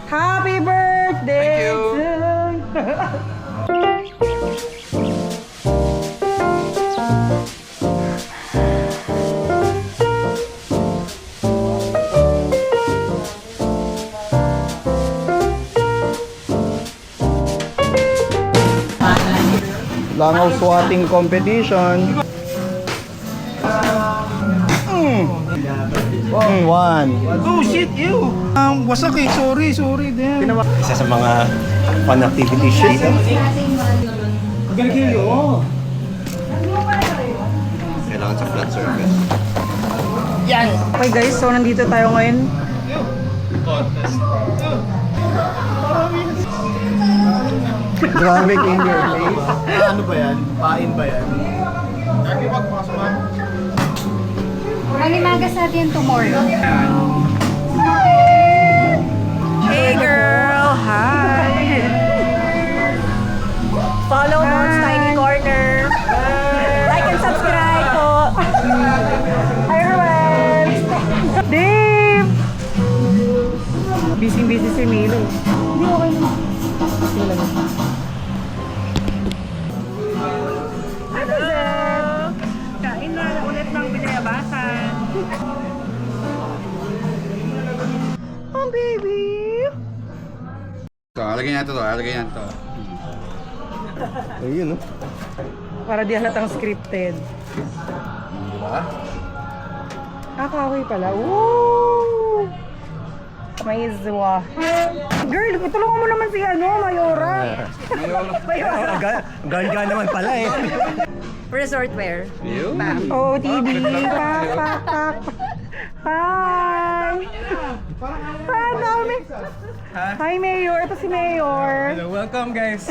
Happy birthday to Langaw swatting competition. One. Oh shit, ew! Wasak eh, sorry, damn. Isa sa mga fun activities dito. Kailangan sa flat surface. yan. Okay guys, so nandito tayo ngayon. Grabe in your face. Ano ba yan? Pain ba yan? Manimagas natin tomorrow. Hey girl, hi! Follow Mon's Tiny Corner. Like and subscribe po. Hi everyone! Dave! Busy si Milo. Hindi okay naman. Sila lang. Hello! Kain na ulit ng binayabasan. Oh baby! Ito, alagay natin to. Ayun, no? Para di halatang scripted. Diba? Kakaway pala. Woo! May izwa. Girl, tulungan mo naman si Mayora. Ganga naman pala eh. Resort wear. You? Oh, TV. Pak. Hi! Hi, dami. Hi, Mayor. Ito si Mayor. Welcome guys.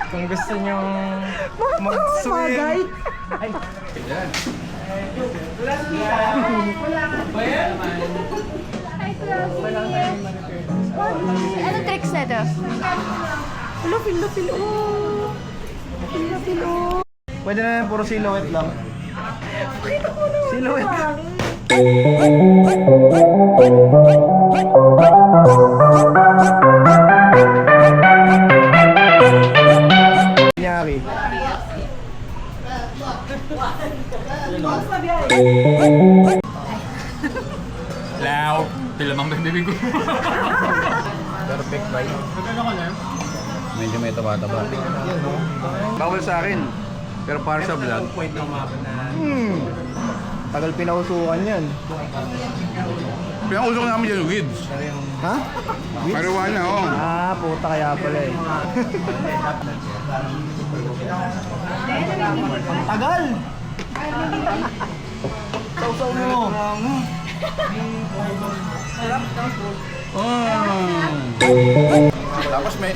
Kung gusto nyo Mag-swim. Anong tricks na ito? Filo. Oh. Filo. Pwede na yan, puro silhouette lang. Pakita ko na. Silhouette. Nyari. Lao. Tilamang bibig ko. Perfect bite. Medyo may taba-taba. Bawal sa akin. Pero para sa vlog. Tagal pinausukan yan. Pinakausok namin dyan, weeds. Ha? Marijuana, oh. Ah, puta kaya pala eh. Ang tagal! Sausaw mo! Tapos may...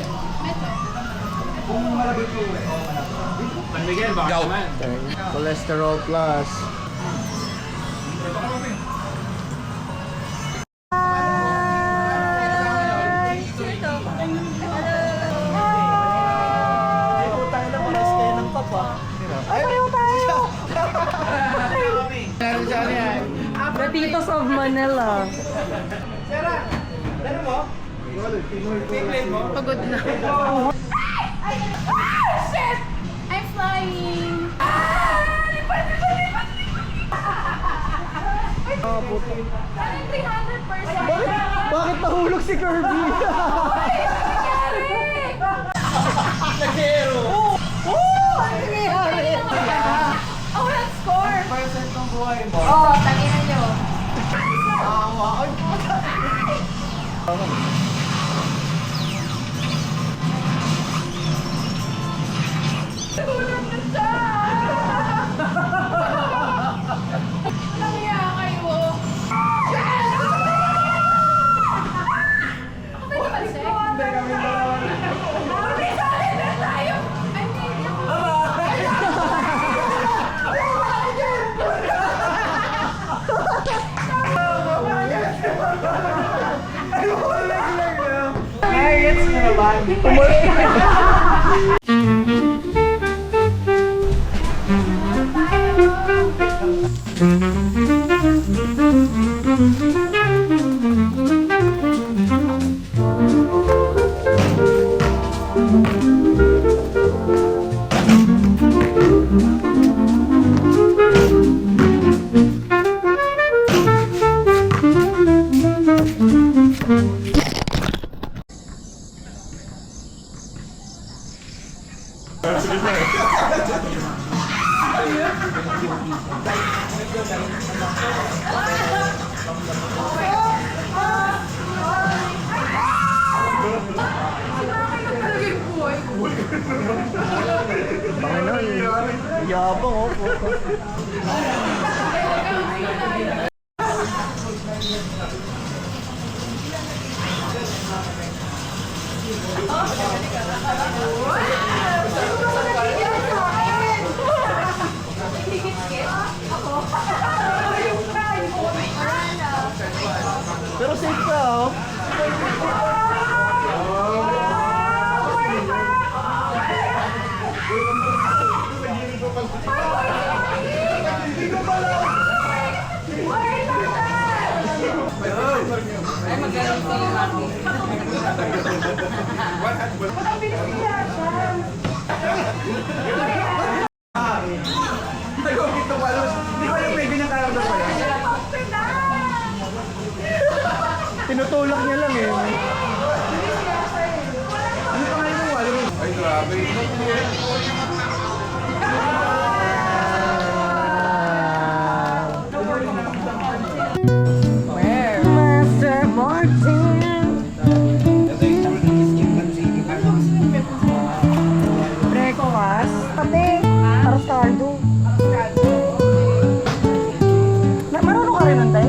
Gout. Cholesterol plus. The Titos of Manila. Pagod na. Shit! I'm flying! Parang 300%. Bakit nahulog si Kirby? Oh, let's score! Oh, tangina nyo. Nangiya kayo. Ako ba napansin? Hindi kami naman. Umisali na tayo! Ay, hindi ako. Ay, it's naman. yabang oh. Pero safe ka oh. Tinutulak niya lang eh. Ay, grabe. Master Martin. Breakfast. Pati, arrostado. Marunong ka rin nun, tay?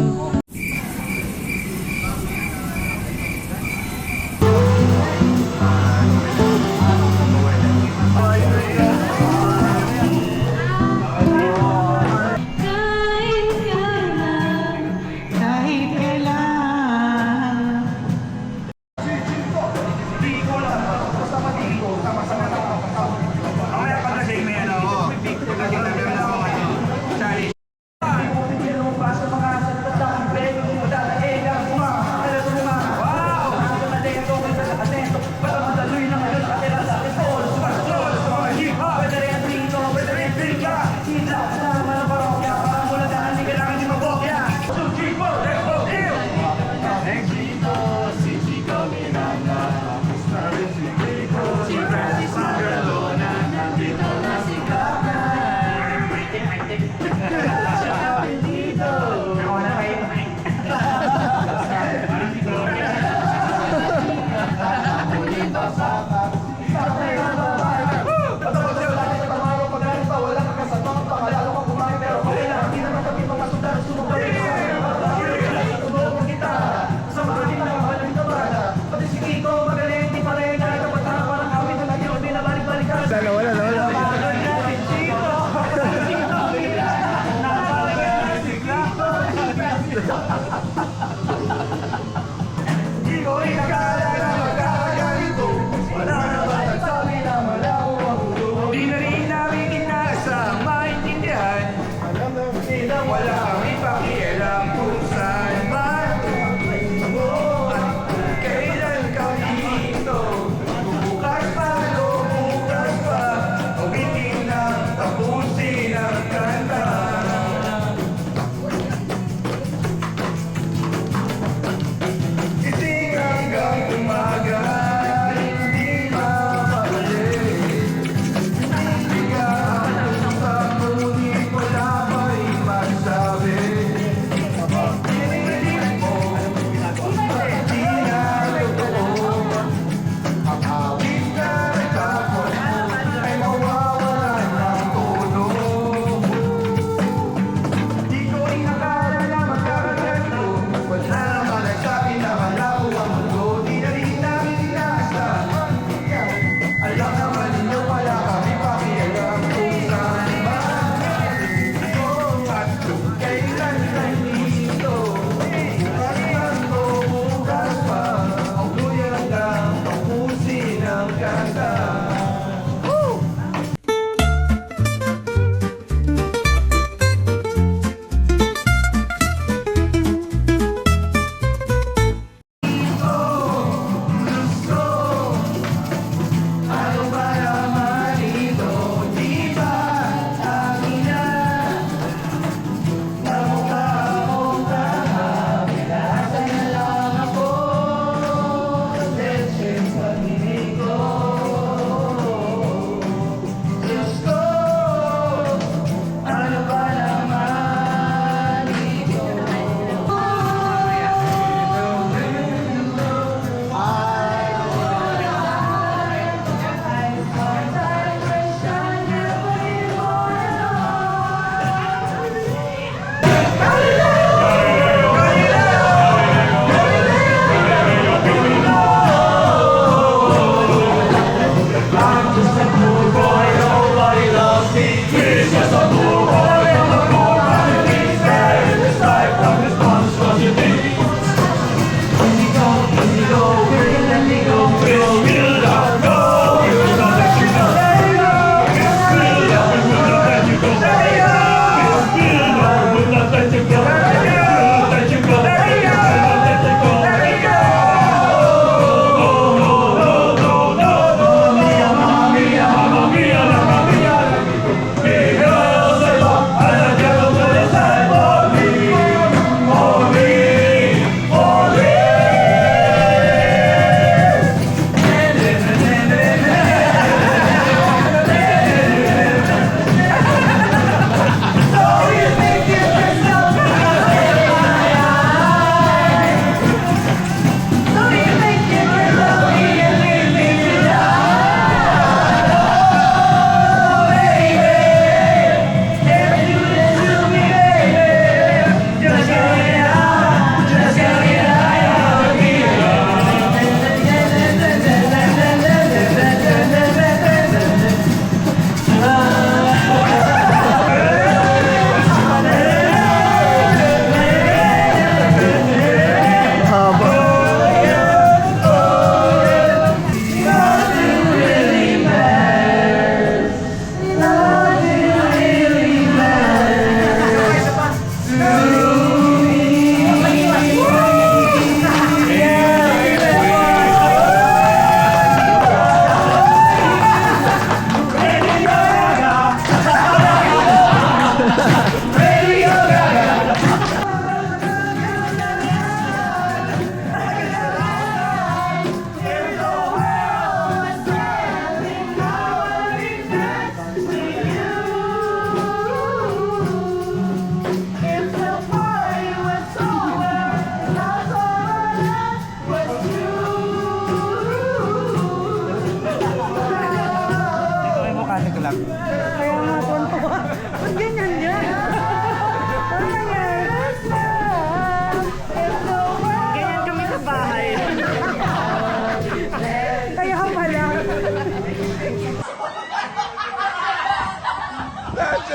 Kahit kailan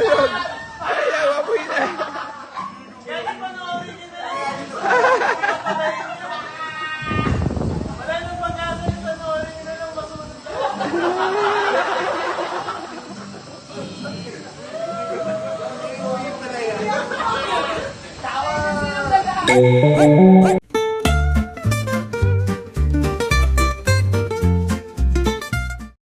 Ayaw, apoy na. Sino nag-